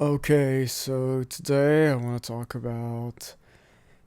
Okay, so today I want to talk about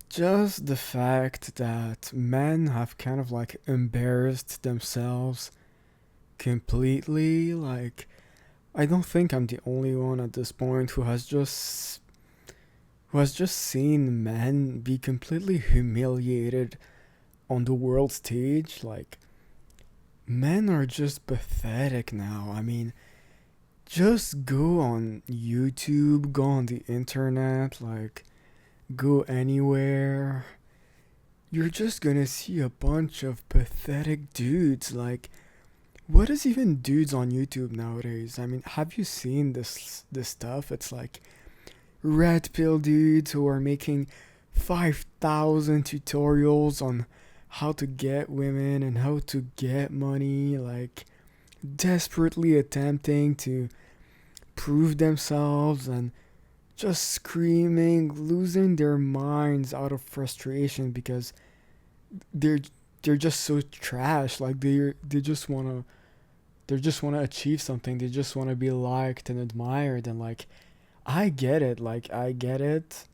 just the fact that men have kind of like embarrassed themselves completely. Like, I don't think I'm the only one at this point who has just seen men be completely humiliated on the world stage. Like, men are just pathetic now. I mean, just go on YouTube, go on the internet, like go anywhere, you're just gonna see a bunch of pathetic dudes. Like, what is even dudes on YouTube nowadays? I mean, have you seen this stuff? It's like red pill dudes who are making 5,000 tutorials on how to get women and how to get money, like desperately attempting to prove themselves and just screaming, losing their minds out of frustration because they're they're just so trash. Like they just wanna achieve something. They just wanna be liked and admired. And like, I get it. Like, I get it,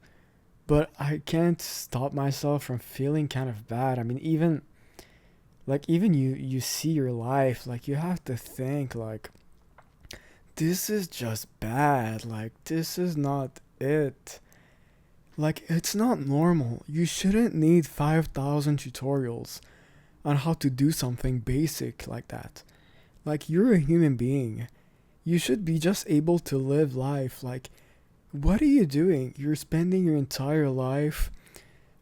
but I can't stop myself from feeling kind of bad. I mean, even you see your life, like you have to think like this is just bad. Like, this is not it. Like, it's not normal. You shouldn't need 5,000 tutorials on how to do something basic like that. Like, you're a human being. You should be just able to live life. Like, what are you doing? You're spending your entire life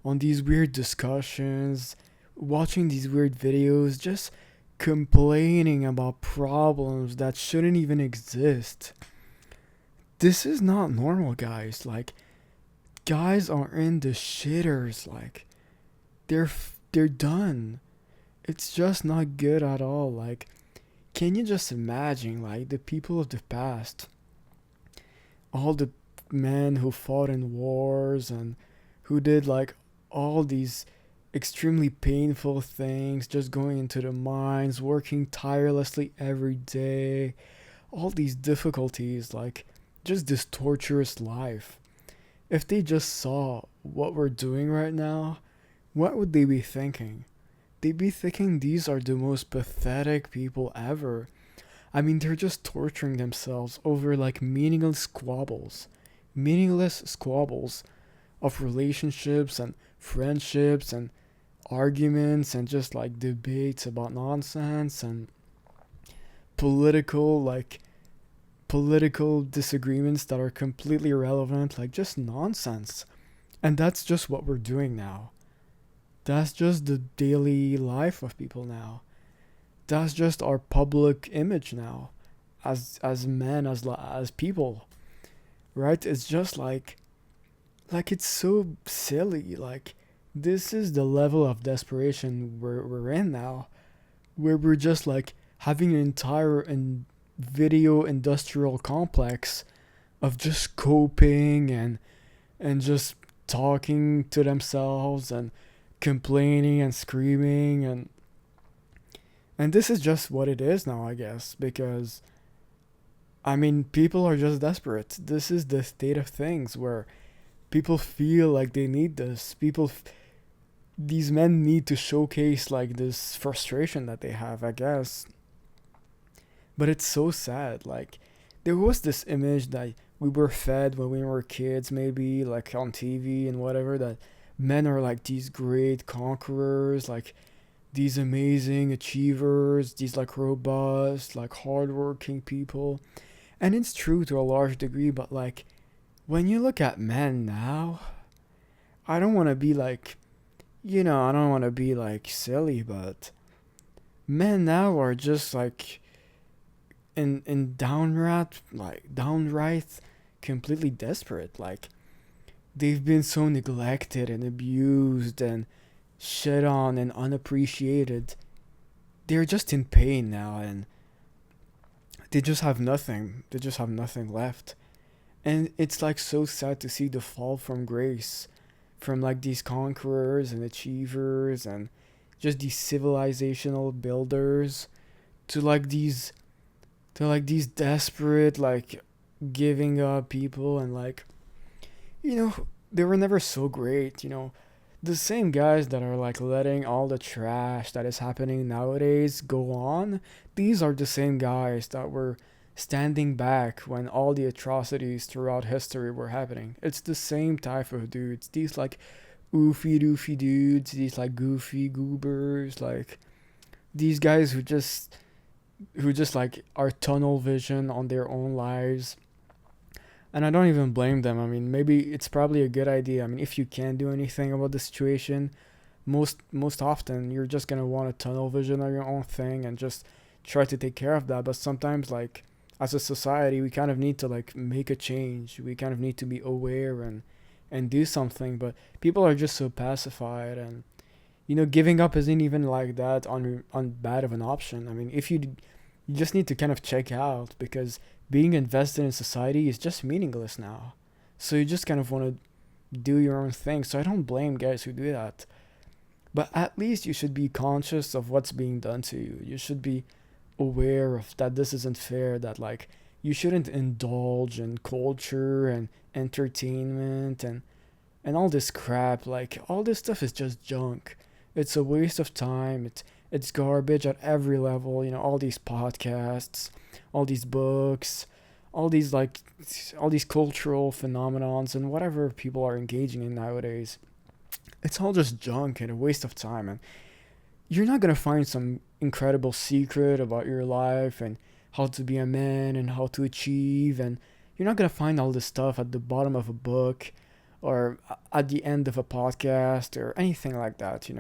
on these weird discussions, watching these weird videos, just complaining about problems that shouldn't even exist. This is not normal, guys. Like, guys are in the shitters. Like, they're done. It's just not good at all. Like, can you just imagine, like, the people of the past, all the men who fought in wars and who did, like, all these extremely painful things, just going into the mines, working tirelessly every day, all these difficulties, like, just this torturous life. If they just saw what we're doing right now, what would they be thinking? They'd be thinking these are the most pathetic people ever. I mean, they're just torturing themselves over like meaningless squabbles of relationships and friendships and arguments and just like debates about nonsense and political like political disagreements that are completely irrelevant, like just nonsense. And that's just what we're doing now. That's just the daily life of people now. That's just our public image now, as men, as people, right? It's just like it's so silly. Like, this is the level of desperation we're in now, where we're just like having an entire video industrial complex of just coping and just talking to themselves and complaining and screaming and this is just what it is now, I guess, because I mean, people are just desperate. This is the state of things where people feel like they need this. These men need to showcase like this frustration that they have, I guess. But it's so sad. Like, there was this image that we were fed when we were kids, maybe like on TV and whatever, that men are like these great conquerors, like these amazing achievers, these like robust, like hardworking people. And it's true to a large degree, but like when you look at men now, I don't want to be like, I don't want to be like silly, but men now are just like in downright completely desperate. Like, they've been so neglected and abused and shit on and unappreciated. They're just in pain now, and they just have nothing. They just have nothing left. And it's like so sad to see the fall from grace from like these conquerors and achievers and just these civilizational builders to like these desperate, like giving up people, and like, you know, they were never so great, you know. The same guys that are like letting all the trash that is happening nowadays go on, these are the same guys that were standing back when all the atrocities throughout history were happening. It's the same type of dudes. These like oofy doofy dudes, these like goofy goobers, like these guys who just like are tunnel vision on their own lives. And I don't even blame them. I mean, maybe it's probably a good idea. I mean, if you can't do anything about the situation, most often you're just gonna want a tunnel vision on your own thing and just try to take care of that. But sometimes, like as a society, we kind of need to like make a change. We kind of need to be aware and do something. But people are just so pacified, and giving up isn't even like that on bad of an option. I mean, if you just need to kind of check out, because being invested in society is just meaningless now. So you just kind of want to do your own thing. So I don't blame guys who do that. But at least you should be conscious of what's being done to you. You should be aware of that this isn't fair, that like you shouldn't indulge in culture and entertainment and all this crap. Like all this stuff is just junk. It's a waste of time. It's garbage at every level. All these podcasts, all these books, all these like all these cultural phenomenons and whatever people are engaging in nowadays. It's all just junk and a waste of time. And you're not gonna find some incredible secret about your life and how to be a man and how to achieve. And you're not gonna find all this stuff at the bottom of a book or at the end of a podcast or anything like that.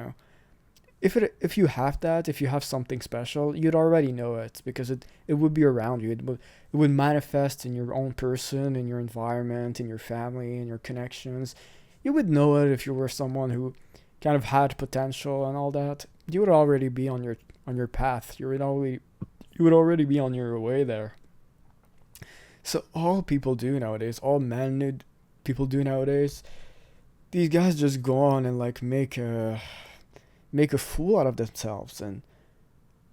If you have that, if you have something special, you'd already know it, because it would be around you. It would manifest in your own person, in your environment, in your family, in your connections. You would know it if you were someone who kind of had potential and all that. You would already be on your path. You would already be on your way there. So all people do nowadays, all men people do nowadays, these guys just go on and like make a fool out of themselves, and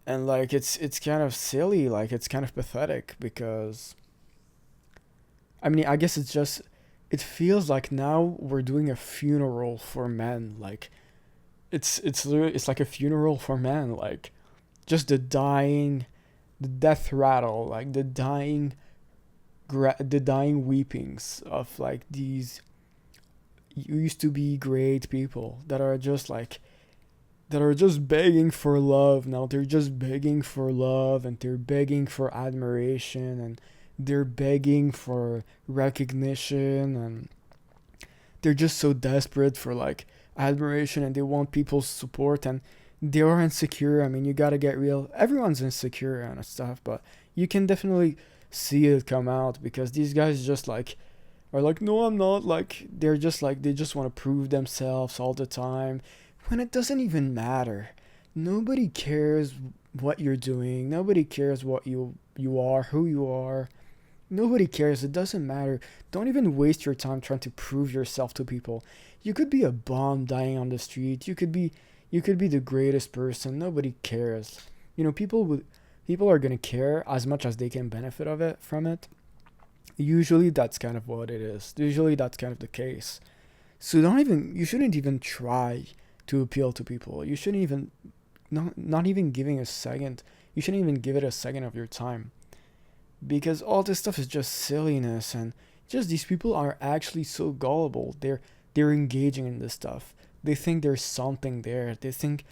like it's kind of silly, like it's kind of pathetic, because I mean, I guess it feels like now we're doing a funeral for men. Like it's like a funeral for men, like just the death rattle, like the dying weepings of like these used to be great people that are just begging for love. Now they're just begging for love, and they're begging for admiration, and they're begging for recognition, and they're just so desperate for like admiration, and they want people's support, and they are insecure. I mean, you gotta get real. Everyone's insecure and stuff, but you can definitely see it come out, because these guys just like are like, no, I'm not. Like they're just like they just want to prove themselves all the time, when it doesn't even matter. Nobody cares what you're doing. Nobody cares what you are, who you are. Nobody cares. It doesn't matter. Don't even waste your time trying to prove yourself to people. You could be a bum dying on the street. You could be the greatest person. Nobody cares. People are gonna care as much as they can benefit of it from it. Usually that's kind of what it is. Usually that's kind of the case. So you shouldn't even try to appeal to people. You shouldn't even, not even giving a second. You shouldn't even give it a second of your time, because all this stuff is just silliness, and just these people are actually so gullible. They're engaging in this stuff. They think there's something there. They think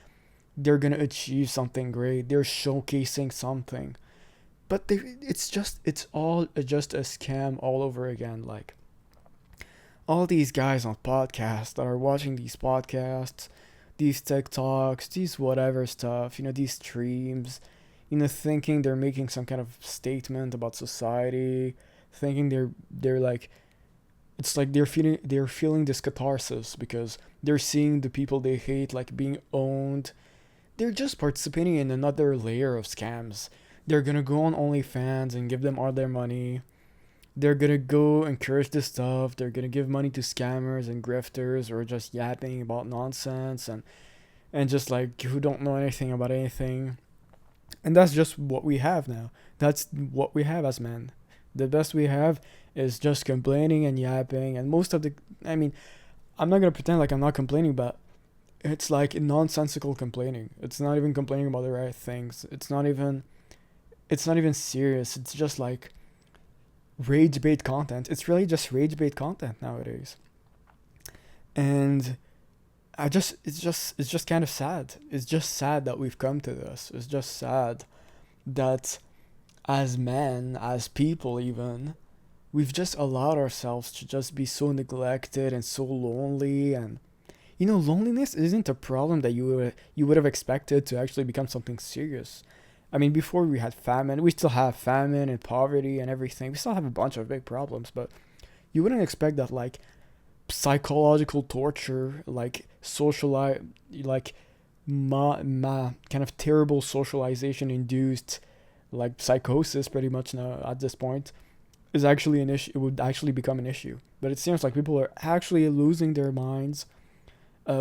they're gonna achieve something great. They're showcasing something, but it's all just a scam all over again. Like all these guys on podcasts that are watching these podcasts, these TikToks, these whatever stuff, these streams, thinking they're making some kind of statement about society, thinking they're like, it's like they're feeling this catharsis because they're seeing the people they hate like being owned. They're just participating in another layer of scams. They're gonna go on OnlyFans and give them all their money. They're gonna go encourage this stuff. They're gonna give money to scammers and grifters, or just yapping about nonsense and just like who don't know anything about anything. And that's just what we have now. That's what we have as men. The best we have is just complaining and yapping, and most of the, I mean, I'm not gonna pretend like I'm not complaining, but it's like nonsensical complaining. It's not even complaining about the right things. It's not even serious. It's just like rage bait content. It's really just rage bait content nowadays. And it's just kind of sad. It's just sad that we've come to this. It's just sad that as men, as people even, we've just allowed ourselves to just be so neglected and so lonely. And loneliness isn't a problem that you would have expected to actually become something serious. I mean, before we had famine, we still have famine and poverty and everything. We still have a bunch of big problems, but you wouldn't expect that like psychological torture, like like kind of terrible socialization induced, like psychosis, pretty much now at this point, is actually an issue. It would actually become an issue. But it seems like people are actually losing their minds,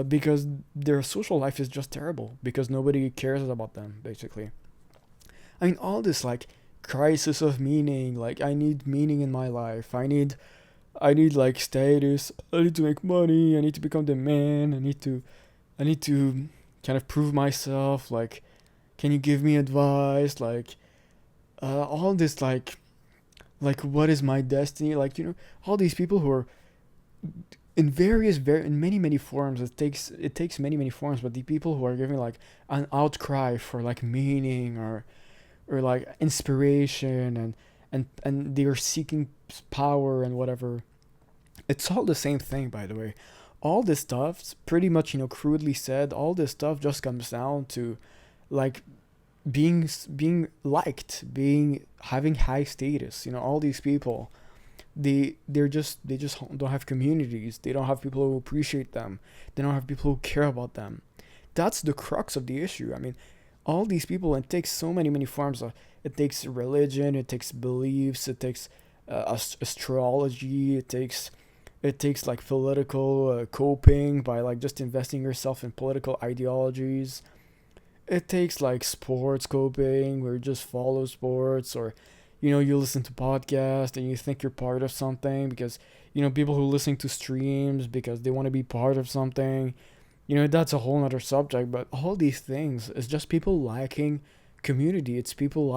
because their social life is just terrible because nobody cares about them, basically. I mean, all this like crisis of meaning. Like, I need meaning in my life. I need like status. I need to make money. I need to become the man. I need to kind of prove myself. Like, can you give me advice? Like, all this like what is my destiny? Like, all these people who are in in many forms. It takes many forms. But the people who are giving like an outcry for like meaning or like inspiration, and they are seeking power and whatever. It's all the same thing, by the way. All this stuff, pretty much, crudely said, all this stuff just comes down to like being liked, being having high status. All these people, they just don't have communities. They don't have people who appreciate them. They don't have people who care about them. That's the crux of the issue. I mean, all these people, it takes so many forms of, it takes religion, it takes beliefs, it takes astrology, it takes like political coping by like just investing yourself in political ideologies. It takes like sports coping where you just follow sports, or you listen to podcasts and you think you're part of something because people who listen to streams because they want to be part of something. That's a whole nother subject. But all these things is just people lacking community. It's people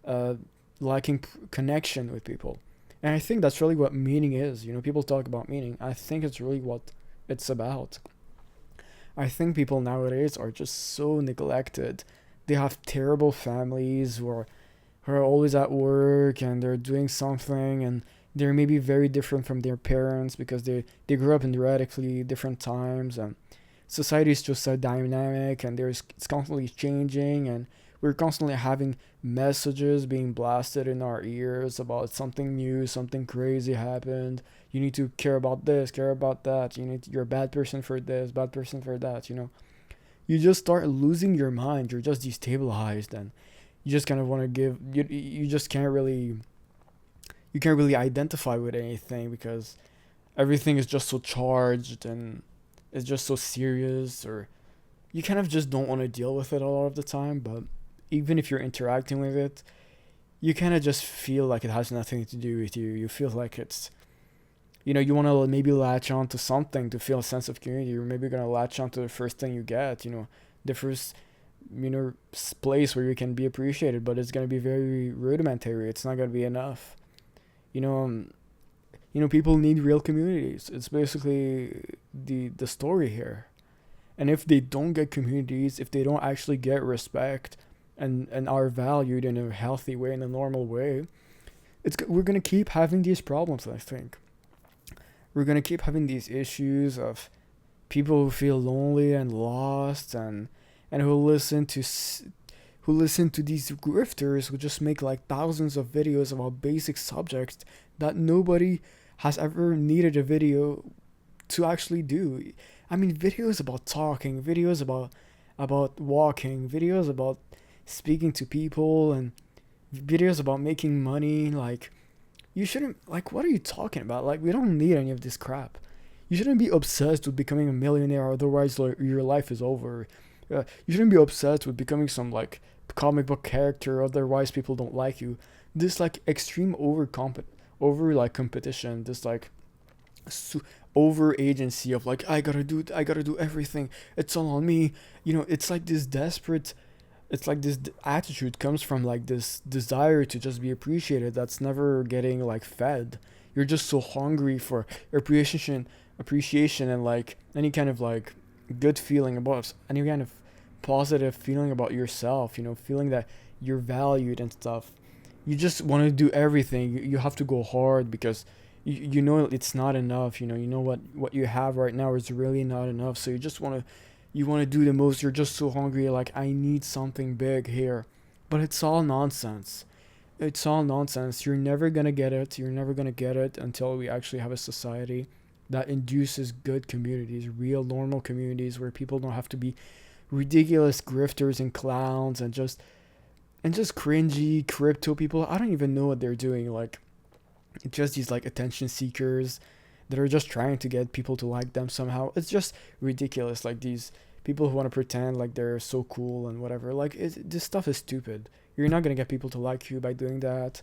uh lacking connection with people. And I think that's really what meaning is. People talk about meaning. I think it's really what it's about. I think people nowadays are just so neglected. They have terrible families who are always at work and they're doing something, and they're maybe very different from their parents because they grew up in radically different times, and society is just so dynamic, and it's constantly changing, and we're constantly having messages being blasted in our ears about something new, something crazy happened. You need to care about this, care about that. You're a bad person for this, bad person for that. You just start losing your mind. You're just destabilized, and you just kind of want to you just can't really identify with anything because everything is just so charged and it's just so serious, or you kind of just don't want to deal with it a lot of the time. But even if you're interacting with it, you kind of just feel like it has nothing to do with you. You feel like it's, you want to maybe latch on to something to feel a sense of community. You're maybe going to latch on to the first thing you get, the first, place where you can be appreciated, but it's going to be very rudimentary. It's not going to be enough. You know, um, people need real communities. It's basically the story here. And if they don't get communities, if they don't actually get respect and are valued in a healthy way, in a normal way, we're gonna keep having these problems. I think we're gonna keep having these issues of people who feel lonely and lost, and who listen to these grifters who just make like thousands of videos about basic subjects that nobody has ever needed a video to actually do. I mean, videos about talking, videos about walking, videos about speaking to people, and videos about making money. Like, you shouldn't, like, what are you talking about? Like, we don't need any of this crap. You shouldn't be obsessed with becoming a millionaire, otherwise like, your life is over. You shouldn't be obsessed with becoming some like comic book character, otherwise people don't like you. this like extreme over like competition, this like su- over agency of like I gotta do everything, it's all on me. It's like this desperate, it's like this attitude comes from like this desire to just be appreciated that's never getting like fed. You're just so hungry for appreciation and like any kind of like good feeling about any kind of positive feeling about yourself, feeling that you're valued and stuff. You just want to do everything. You have to go hard because you know it's not enough. You know what you have right now is really not enough. So you want to do the most. You're just so hungry. Like, I need something big here, but it's all nonsense. It's all nonsense. You're never gonna get it. You're never gonna get it until we actually have a society that induces good communities, real normal communities where people don't have to be ridiculous grifters and clowns and just cringy crypto people. I don't even know what they're doing. Like, just these like attention seekers that are just trying to get people to like them somehow. It's just ridiculous. Like, these people who want to pretend like they're so cool and whatever. Like, this stuff is stupid. You're not gonna get people to like you by doing that,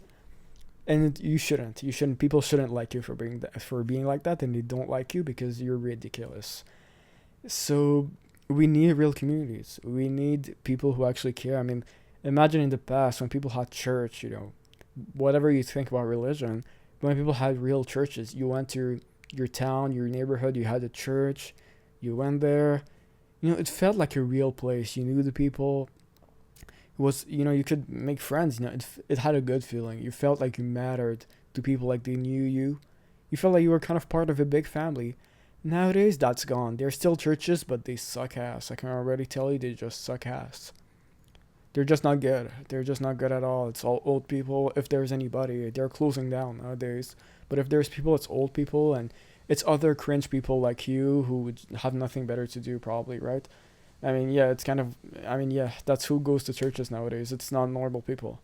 and you shouldn't. You shouldn't. People shouldn't like you for being like that, and they don't like you because you're ridiculous. So we need real communities. We need people who actually care. I mean, imagine in the past when people had church. Whatever you think about religion, when people had real churches, you went to your town, your neighborhood, you had a church, you went there. It felt like a real place. You knew the people. It was, you could make friends. It had a good feeling. You felt like you mattered to people, like they knew you. You felt like you were kind of part of a big family. Nowadays, that's gone. There's still churches, but they suck ass. I can already tell you, they just suck ass. They're just not good. They're just not good at all. It's all old people. If there's anybody, they're closing down nowadays. But if there's people, it's old people, and it's other cringe people like you who would have nothing better to do, probably, right? I mean, yeah, it's kind of. I mean, yeah, that's who goes to churches nowadays. It's not normal people.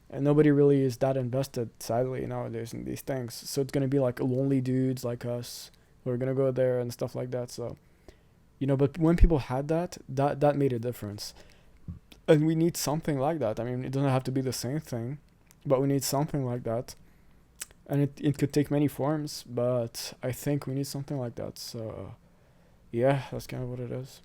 And nobody really is that invested, sadly, nowadays in these things. So it's gonna be like lonely dudes like us who are gonna go there and stuff like that. So, but when people had that made a difference. And we need something like that. I mean, it doesn't have to be the same thing, but we need something like that. And it could take many forms, but I think we need something like that. So, yeah, that's kind of what it is.